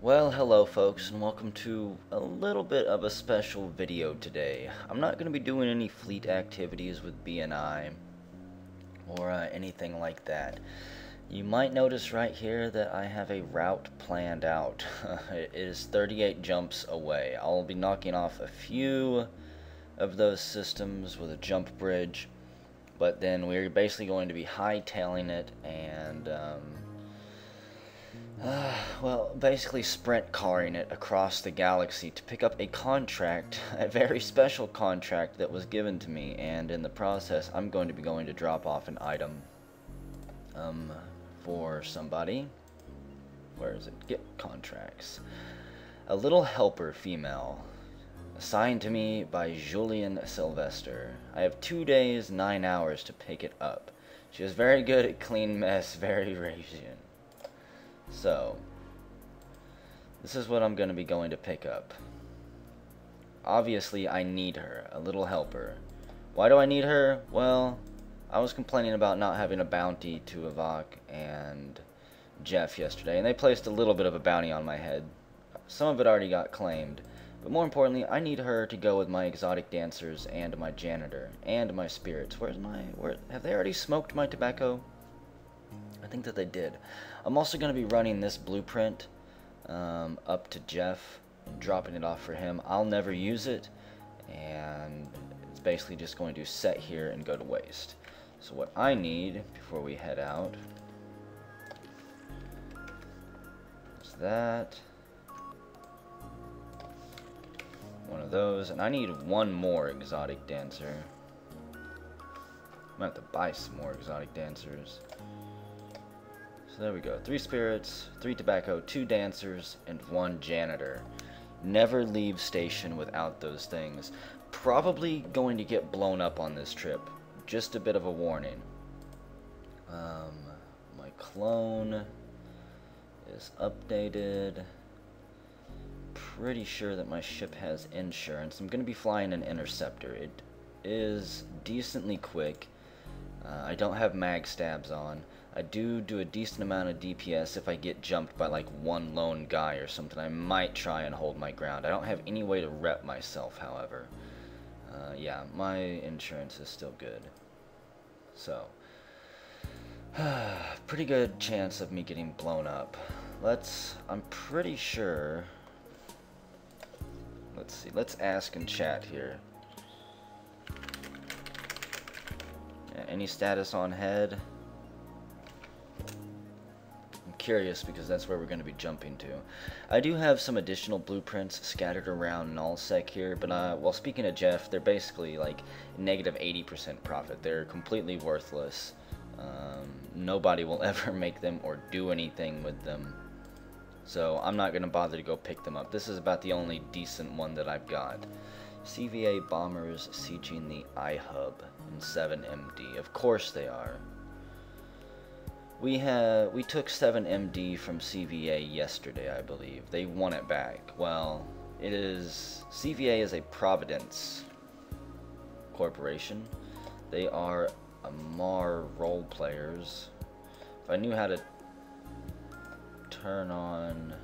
Well, hello folks, and welcome to a little bit of a special video today. I'm not going to be doing any fleet activities with BNI or anything like that. You might notice right here that I have a route planned out. It is 38 jumps away. I'll be knocking off a few of those systems with a jump bridge, but then we're basically going to be hightailing it and well, basically sprint carring it across the galaxy to pick up a contract, a very special contract that was given to me, and in the process I'm going to be going to drop off an item for somebody. Where is it? Get contracts. A little helper female, assigned to me by Julian Sylvester. I have 2 days, 9 hours to pick it up. She is very good at clean mess, very Rasian. So, this is what I'm going to be going to pick up. Obviously, I need her, a little helper. Why do I need her? Well, I was complaining about not having a bounty to Avok and Jeff yesterday, and they placed a little bit of a bounty on my head. Some of it already got claimed, but more importantly, I need her to go with my exotic dancers and my janitor and my spirits. Have they already smoked my tobacco? I think that they did. I'm also going to be running this blueprint up to Jeff and dropping it off for him. I'll never use it, and it's basically just going to set here and go to waste. So what I need before we head out is that, one of those, and I need one more exotic dancer. I'm going to have to buy some more exotic dancers. So there we go. 3 spirits, 3 tobacco, 2 dancers, and 1 janitor. Never leave station without those things. Probably going to get blown up on this trip. Just a bit of a warning. My clone is updated. Pretty sure that my ship has insurance. I'm going to be flying an interceptor. It is decently quick. I don't have mag stabs on. I do a decent amount of DPS if I get jumped by like one lone guy or something. I might try and hold my ground. I don't have any way to rep myself, however. Yeah, my insurance is still good. So, pretty good chance of me getting blown up. I'm pretty sure, let's see, let's ask in chat here. Yeah, any status on head? Curious because that's where we're going to be jumping to. I do have some additional blueprints scattered around nullsec here, but while speaking to Jeff, they're basically like negative 80% profit. They're completely worthless. Nobody will ever make them or do anything with them, so I'm not going to bother to go pick them up. This is about the only decent one that I've got. CVA bombers sieging the iHub in 7MD. Of course they are. We took 7MD from CVA yesterday, I believe. They won it back. Well, CVA is a Providence corporation. They are Amar role players. If I knew how to turn on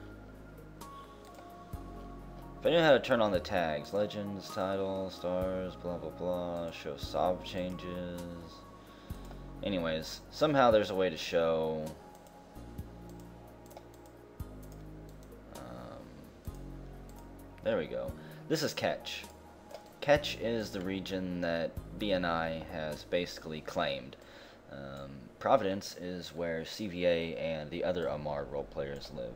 the tags, legends, titles, stars, blah blah blah, show sob changes. Anyways, somehow there's a way to show there we go. This is Ketch. Ketch is the region that BNI has basically claimed. Providence is where CVA and the other Amar role players live.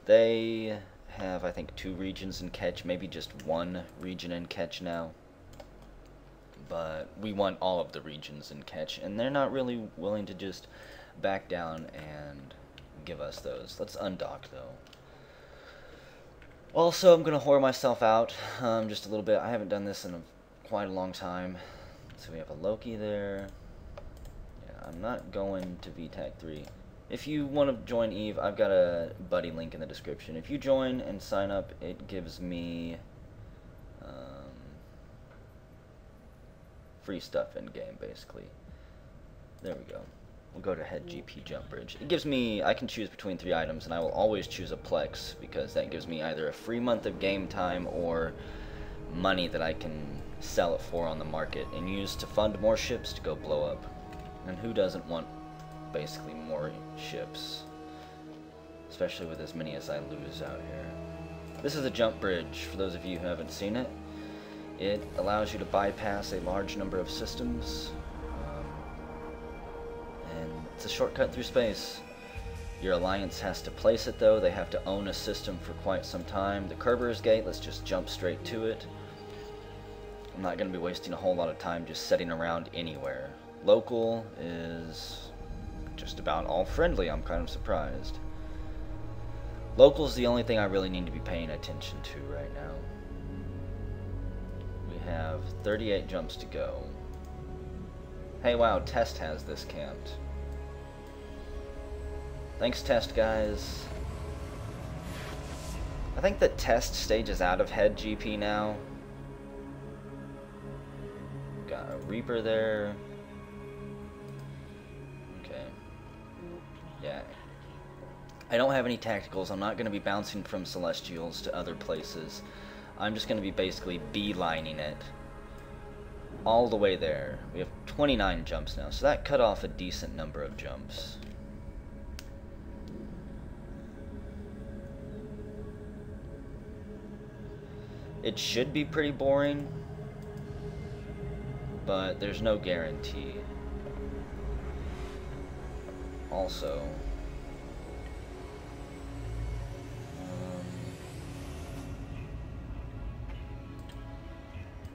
They have, I think, 2 regions in Ketch, maybe just 1 region in Ketch now. But we want all of the regions in Ketch, and they're not really willing to just back down and give us those. Let's undock, though. Also, I'm going to whore myself out just a little bit. I haven't done this in quite a long time. So we have a Loki there. Yeah, I'm not going to VTAC 3. If you want to join Eve, I've got a buddy link in the description. If you join and sign up, it gives me free stuff in game, basically. There we go. We'll go to head GP jump bridge. It gives me, I can choose between 3 items, and I will always choose a Plex, because that gives me either a free month of game time or money that I can sell it for on the market and use to fund more ships to go blow up. And who doesn't want basically more ships? Especially with as many as I lose out here. This is a jump bridge, for those of you who haven't seen it. It allows you to bypass a large number of systems. And it's a shortcut through space. Your alliance has to place it though, they have to own a system for quite some time. The carebear's gate, let's just jump straight to it. I'm not going to be wasting a whole lot of time just sitting around anywhere. Local is just about all friendly, I'm kind of surprised. Local's the only thing I really need to be paying attention to right now. We have 38 jumps to go. Hey wow, Test has this camped. Thanks Test, guys. I think that Test stages out of head GP now. Got a Reaper there. Okay. Yeah. I don't have any tacticals. I'm not going to be bouncing from Celestials to other places. I'm just going to be basically beelining it all the way there. We have 29 jumps now, so that cut off a decent number of jumps. It should be pretty boring, but there's no guarantee. Also,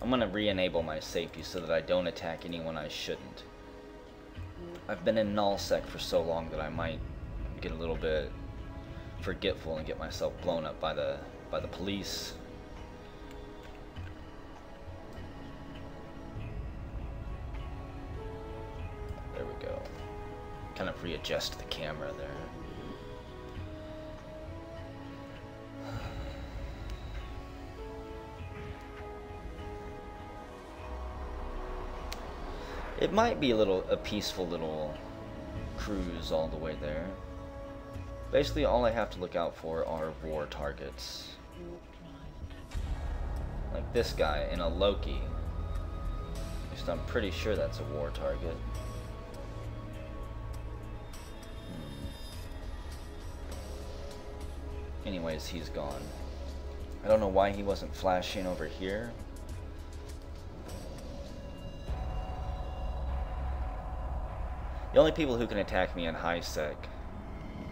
I'm going to re-enable my safety so that I don't attack anyone I shouldn't. I've been in nullsec for so long that I might get a little bit forgetful and get myself blown up by the police. There we go. Kind of readjust the camera there. It might be a peaceful little cruise all the way there. Basically, all I have to look out for are war targets. Like this guy in a Loki. At least I'm pretty sure that's a war target. Anyways, he's gone. I don't know why he wasn't flashing over here. The only people who can attack me in high sec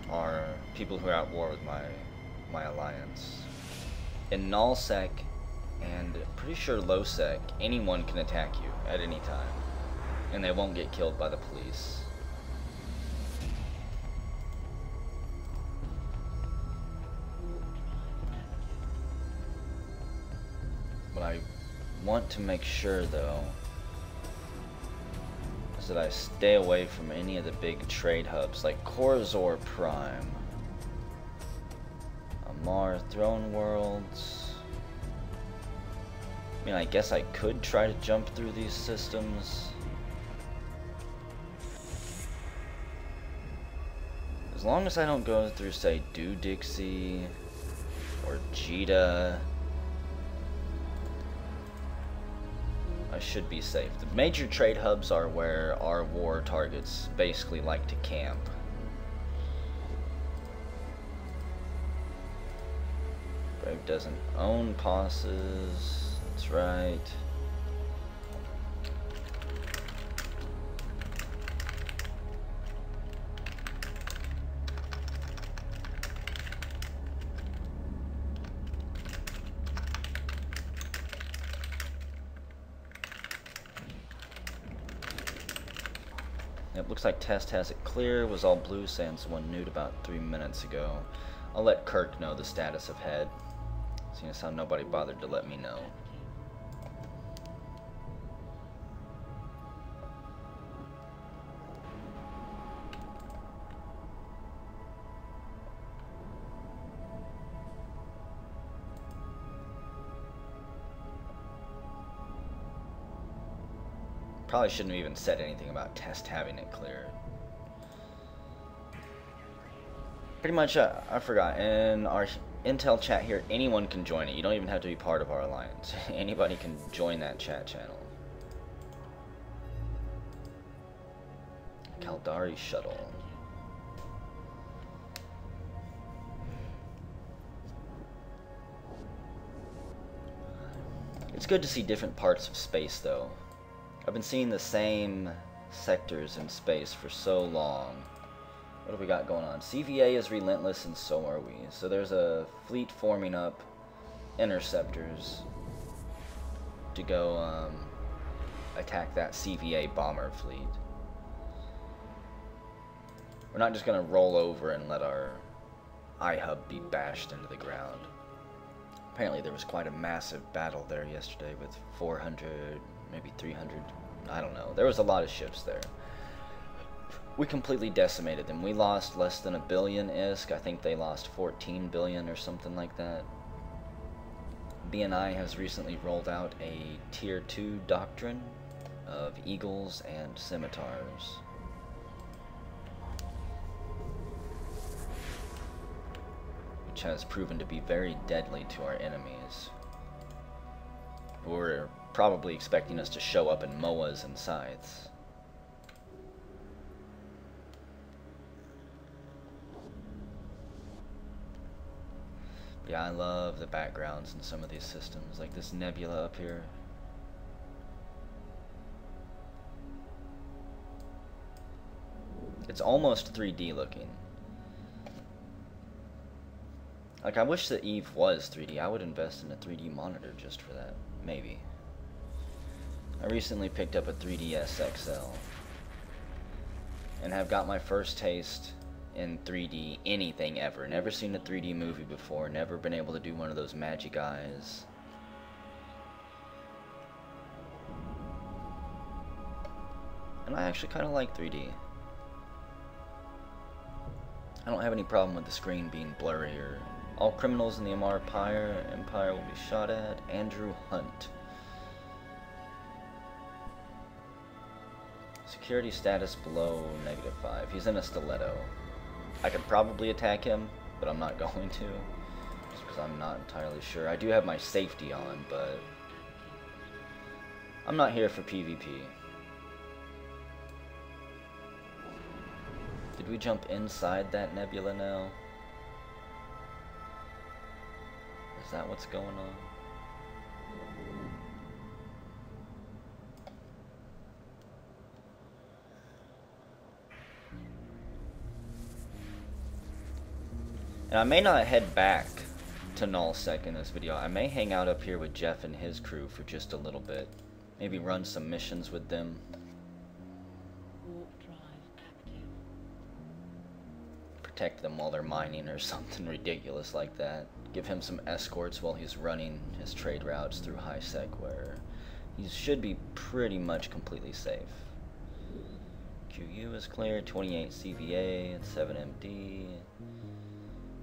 are people who are at war with my alliance. In null sec and pretty sure low sec, anyone can attack you at any time, and they won't get killed by the police. But I want to make sure though that I stay away from any of the big trade hubs like Corazor Prime, Amar Throne Worlds. I mean, I guess I could try to jump through these systems. As long as I don't go through, say, Dixie or Jita, I should be safe. The major trade hubs are where our war targets basically like to camp. Brave doesn't own posses, that's right. It looks like Test has it clear, was all blue sans one nude about 3 minutes ago. I'll let Kirk know the status of head, seeing as how nobody bothered to let me know. Probably shouldn't have even said anything about Test having it clear. Pretty much, I forgot, in our Intel chat here, anyone can join it. You don't even have to be part of our alliance. Anybody can join that chat channel. Caldari shuttle. It's good to see different parts of space, though. I've been seeing the same sectors in space for so long. What have we got going on? CVA is relentless, and so are we. So there's a fleet forming up, interceptors, to go attack that CVA bomber fleet. We're not just going to roll over and let our iHub be bashed into the ground. Apparently there was quite a massive battle there yesterday with 400, maybe 300, I don't know. There was a lot of ships there. We completely decimated them. We lost less than $1 billion ISK. I think they lost 14 billion or something like that. BNI has recently rolled out a Tier 2 doctrine of eagles and scimitars. Which has proven to be very deadly to our enemies. Who are probably expecting us to show up in MOAs and scythes. Yeah, I love the backgrounds in some of these systems, like this nebula up here. It's almost 3D looking. Like, I wish that Eve was 3D. I would invest in a 3D monitor just for that. Maybe. I recently picked up a 3DS XL. And have got my first taste in 3D anything ever. Never seen a 3D movie before. Never been able to do one of those magic eyes. And I actually kind of like 3D. I don't have any problem with the screen being blurry or... All criminals in the Empire will be shot at. Andrew Hunt. Security status below -5. He's in a stiletto. I could probably attack him, but I'm not going to. Just because I'm not entirely sure. I do have my safety on, but... I'm not here for PvP. Did we jump inside that nebula now? Is that what's going on? And I may not head back to Nullsec in this video. I may hang out up here with Jeff and his crew for just a little bit. Maybe run some missions with them. Protect them while they're mining or something ridiculous like that. Give him some escorts while he's running his trade routes through high sec, where he should be pretty much completely safe. QU is clear, 28 CVA, 7 MD,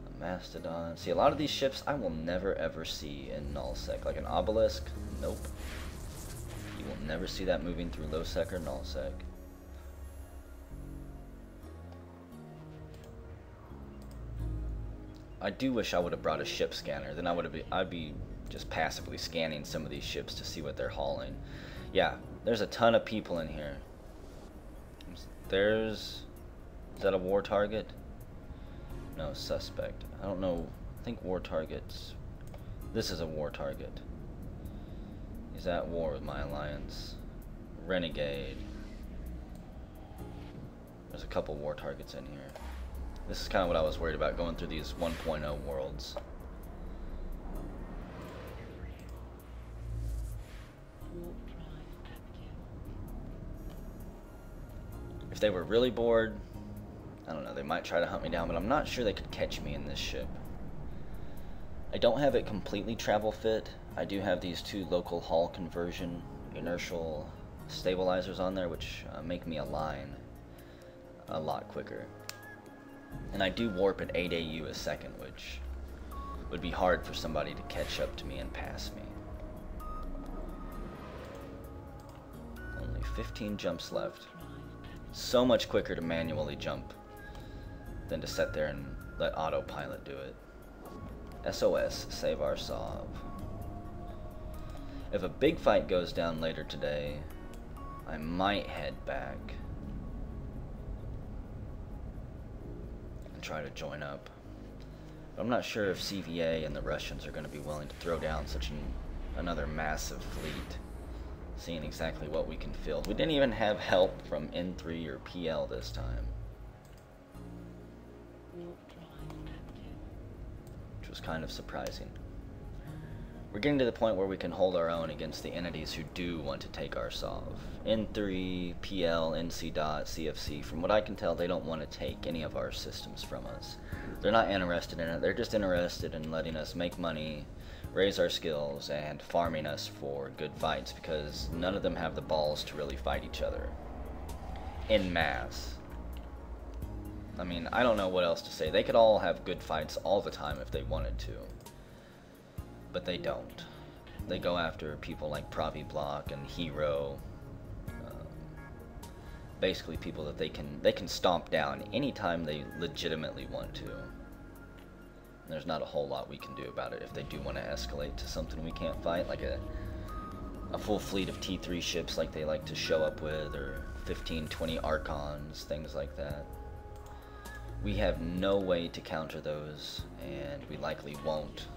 a Mastodon. See, a lot of these ships I will never ever see in Nullsec. Like an Obelisk, nope. You will never see that moving through low sec or Nullsec. I do wish I would have brought a ship scanner. Then I'd be just passively scanning some of these ships to see what they're hauling. Yeah, there's a ton of people in here. Is that a war target? No, suspect. I don't know. I think war targets. This is a war target. He's at war with my alliance. Renegade. There's a couple war targets in here. This is kind of what I was worried about going through these 1.0 worlds. If they were really bored, I don't know, they might try to hunt me down, but I'm not sure they could catch me in this ship. I don't have it completely travel fit. I do have these 2 local hull conversion inertial stabilizers on there, which make me align a lot quicker. And I do warp at 8 AU a second, which would be hard for somebody to catch up to me and pass me. Only 15 jumps left. So much quicker to manually jump than to sit there and let autopilot do it. SOS, save our Sov. If a big fight goes down later today, I might head back and try to join up. But I'm not sure if CVA and the Russians are going to be willing to throw down such another massive fleet, seeing exactly what we can field. We didn't even have help from N3 or PL this time, which was kind of surprising. We're getting to the point where we can hold our own against the entities who do want to take our Sov. N3, PL, NC dot, CFC, from what I can tell, they don't want to take any of our systems from us. They're not interested in it. They're just interested in letting us make money, raise our skills, and farming us for good fights, because none of them have the balls to really fight each other en masse. I mean, I don't know what else to say. They could all have good fights all the time if they wanted to, but they don't. They go after people like Pravi Block and Hero, basically people that they can stomp down anytime they legitimately want to. And there's not a whole lot we can do about it if they do want to escalate to something we can't fight, like a full fleet of T3 ships like they like to show up with, or 15, 20 Archons, things like that. We have no way to counter those, and we likely won't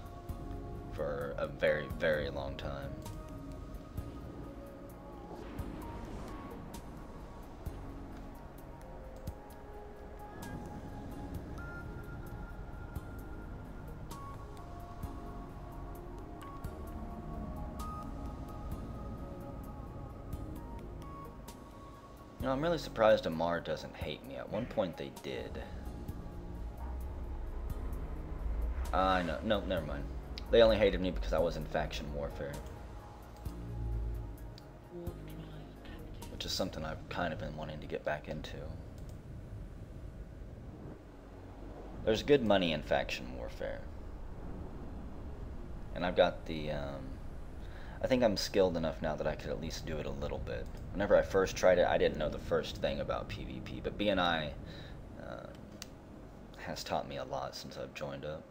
for a very, very long time. You know, I'm really surprised Amar doesn't hate me. At one point they did. No, never mind. They only hated me because I was in faction warfare, which is something I've kind of been wanting to get back into. There's good money in faction warfare, and I've got the, I think I'm skilled enough now that I could at least do it a little bit. Whenever I first tried it, I didn't know the first thing about PvP, but BNI has taught me a lot since I've joined up.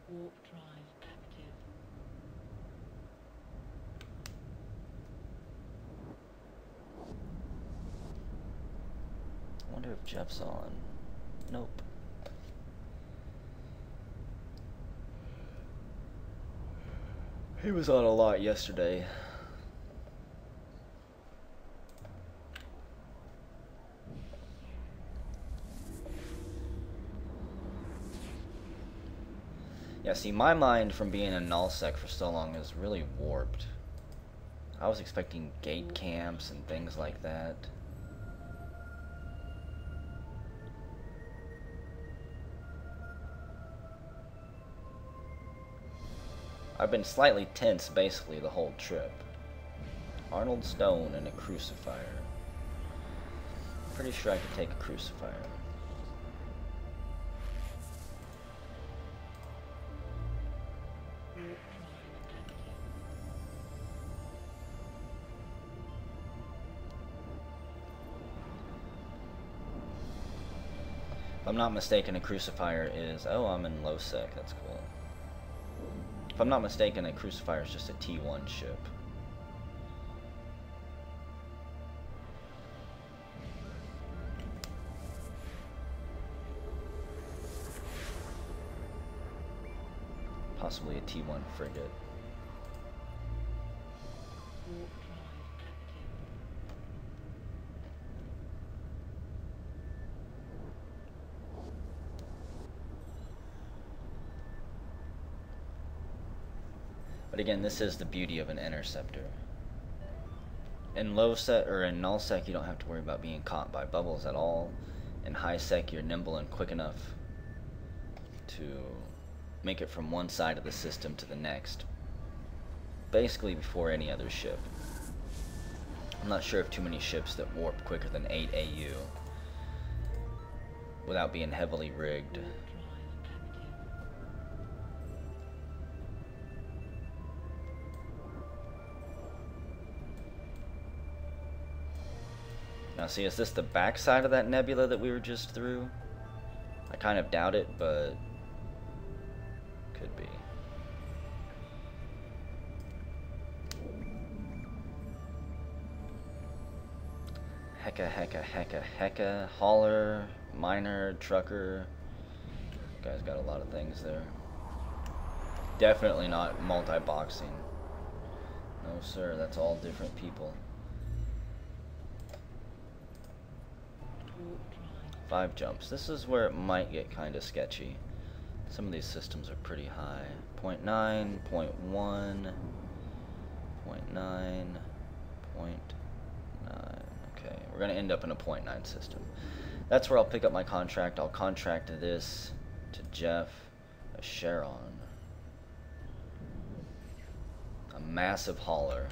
Warp drive active. I wonder if Jeff's on. Nope. He was on a lot yesterday. Yeah, see, my mind from being in nullsec for so long is really warped. I was expecting gate camps and things like that. I've been slightly tense basically the whole trip. Arnold Stone and a crucifier. Pretty sure I could take a crucifier. If I'm not mistaken, a crucifier is... Oh, I'm in low sec. That's cool. If I'm not mistaken, a crucifier is just a T1 ship. Possibly a T1 frigate. But again, this is the beauty of an interceptor. In low sec or in null sec, you don't have to worry about being caught by bubbles at all. In high sec, you're nimble and quick enough to make it from one side of the system to the next, basically before any other ship. I'm not sure of too many ships that warp quicker than 8 AU without being heavily rigged. Now see, is this the backside of that nebula that we were just through? I kind of doubt it, but could be. Hecka. Hauler, miner, trucker. Guy's got a lot of things there. Definitely not multi-boxing. No, sir, that's all different people. 5 jumps. This is where it might get kind of sketchy. Some of these systems are pretty high. 0.9, 0.1, 0.9, 0.9. Okay, we're going to end up in a 0.9 system. That's where I'll pick up my contract. I'll contract this to Jeff, a Sharon. A massive hauler.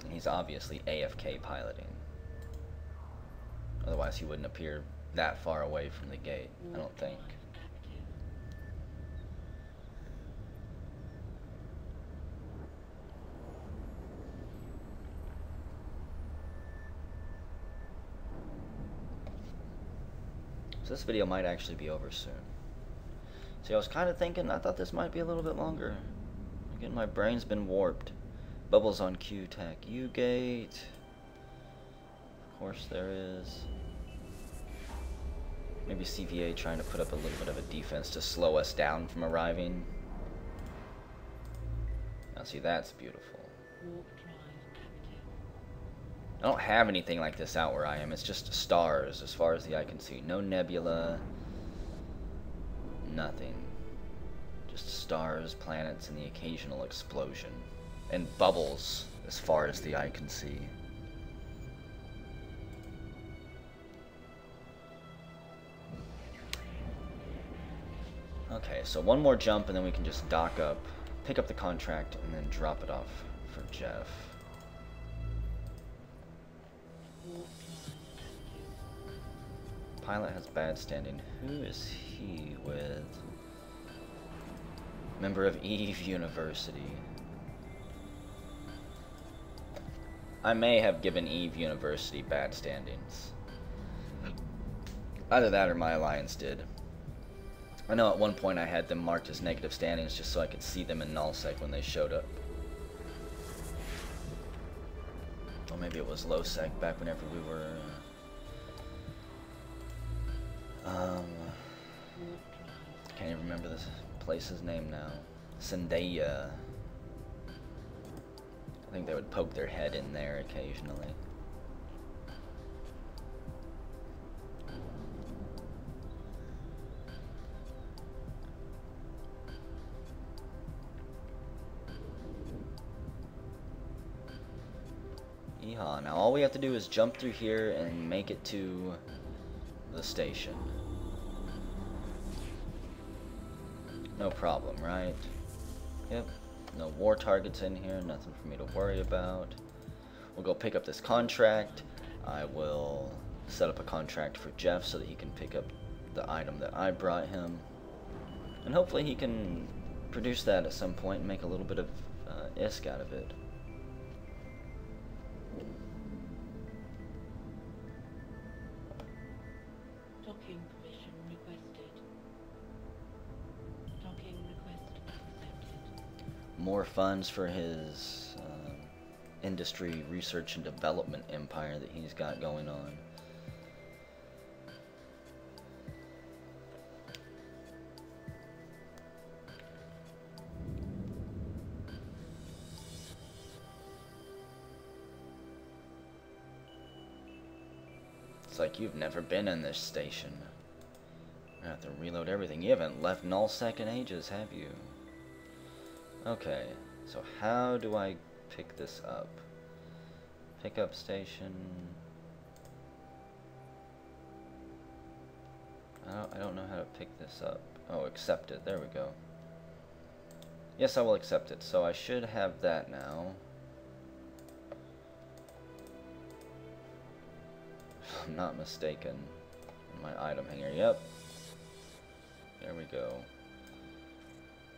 And he's obviously AFK piloting. Otherwise he wouldn't appear that far away from the gate, I don't think. So this video might actually be over soon. See, I was kind of thinking, I thought this might be a little bit longer. Again, my brain's been warped. Bubbles on Q Tech. U-gate. Of course there is. Maybe CVA trying to put up a little bit of a defense to slow us down from arriving. Now see, that's beautiful. I don't have anything like this out where I am. It's just stars as far as the eye can see. No nebula. Nothing. Just stars, planets, and the occasional explosion. And bubbles as far as the eye can see. Okay, so one more jump and then we can just dock up, pick up the contract, and then drop it off for Jeff. Pilot has bad standing. Who is he with? Member of Eve University. I may have given Eve University bad standings. Either that or my alliance did. I know at one point I had them marked as negative standings just so I could see them in nullsec when they showed up. Or maybe it was lowsec back whenever we were... can't even remember this place's name now. Zendaya. I think they would poke their head in there occasionally. Yeehaw. Now all we have to do is jump through here and make it to the station. No problem, right? Yep. No war targets in here, nothing for me to worry about. We'll go pick up this contract. I will set up a contract for Jeff so that he can pick up the item that I brought him. And hopefully he can produce that at some point and make a little bit of ISK out of it. Docking permission requested. Docking request accepted. More funds for his industry research and development empire that he's got going on. It's like you've never been in this station. I have to reload everything. You haven't left nullsec in ages, have you? Okay, so how do I pick this up? Pickup station. I don't know how to pick this up. Oh, accept it. There we go. Yes, I will accept it. So I should have that now. If I'm not mistaken. My item hanger. Yep. There we go.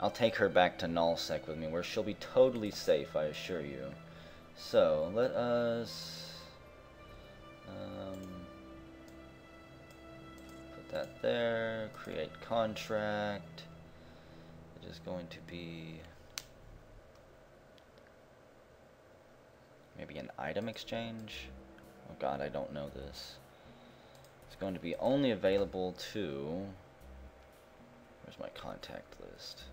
I'll take her back to Nullsec with me, where she'll be totally safe, I assure you. So, let us... put that there, create contract. It is going to be... maybe an item exchange? Oh god, I don't know this. It's going to be only available to... where's my contact list?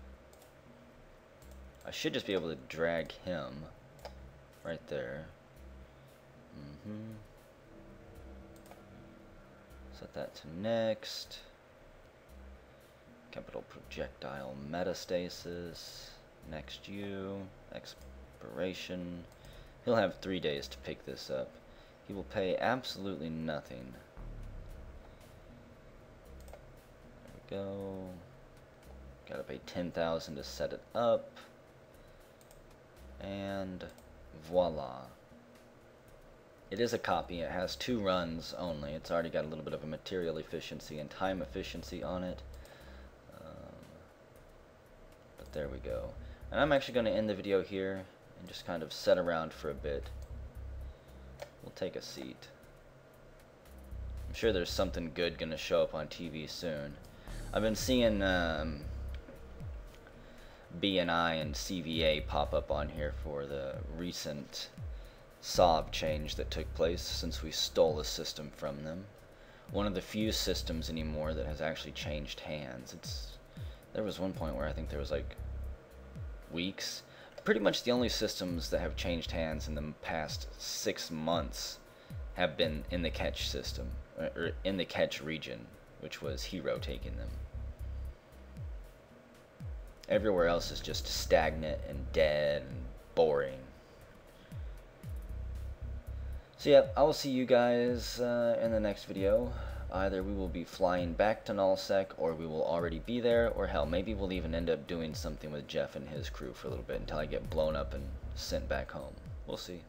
I should just be able to drag him right there. Set that to next. Capital projectile metastasis. Next U. Expiration. He'll have 3 days to pick this up. He will pay absolutely nothing. There we go. Gotta pay 10,000 to set it up. And voila. It is a copy. It has 2 runs only. It's already got a little bit of a material efficiency and time efficiency on it. But there we go. And I'm actually going to end the video here and just kind of sit around for a bit. We'll take a seat. I'm sure there's something good going to show up on TV soon. I've been seeing BNI and CVA pop up on here for the recent SOB change that took place since we stole a system from them. One of the few systems anymore that has actually changed hands. There was one point where I think there was like weeks. Pretty much the only systems that have changed hands in the past 6 months have been in the catch system, or in the catch region, which was Hero taking them. Everywhere else is just stagnant and dead and boring. So yeah, I will see you guys in the next video. Either we will be flying back to Nullsec, or we will already be there, or hell, maybe we'll even end up doing something with Jeff and his crew for a little bit until I get blown up and sent back home. We'll see.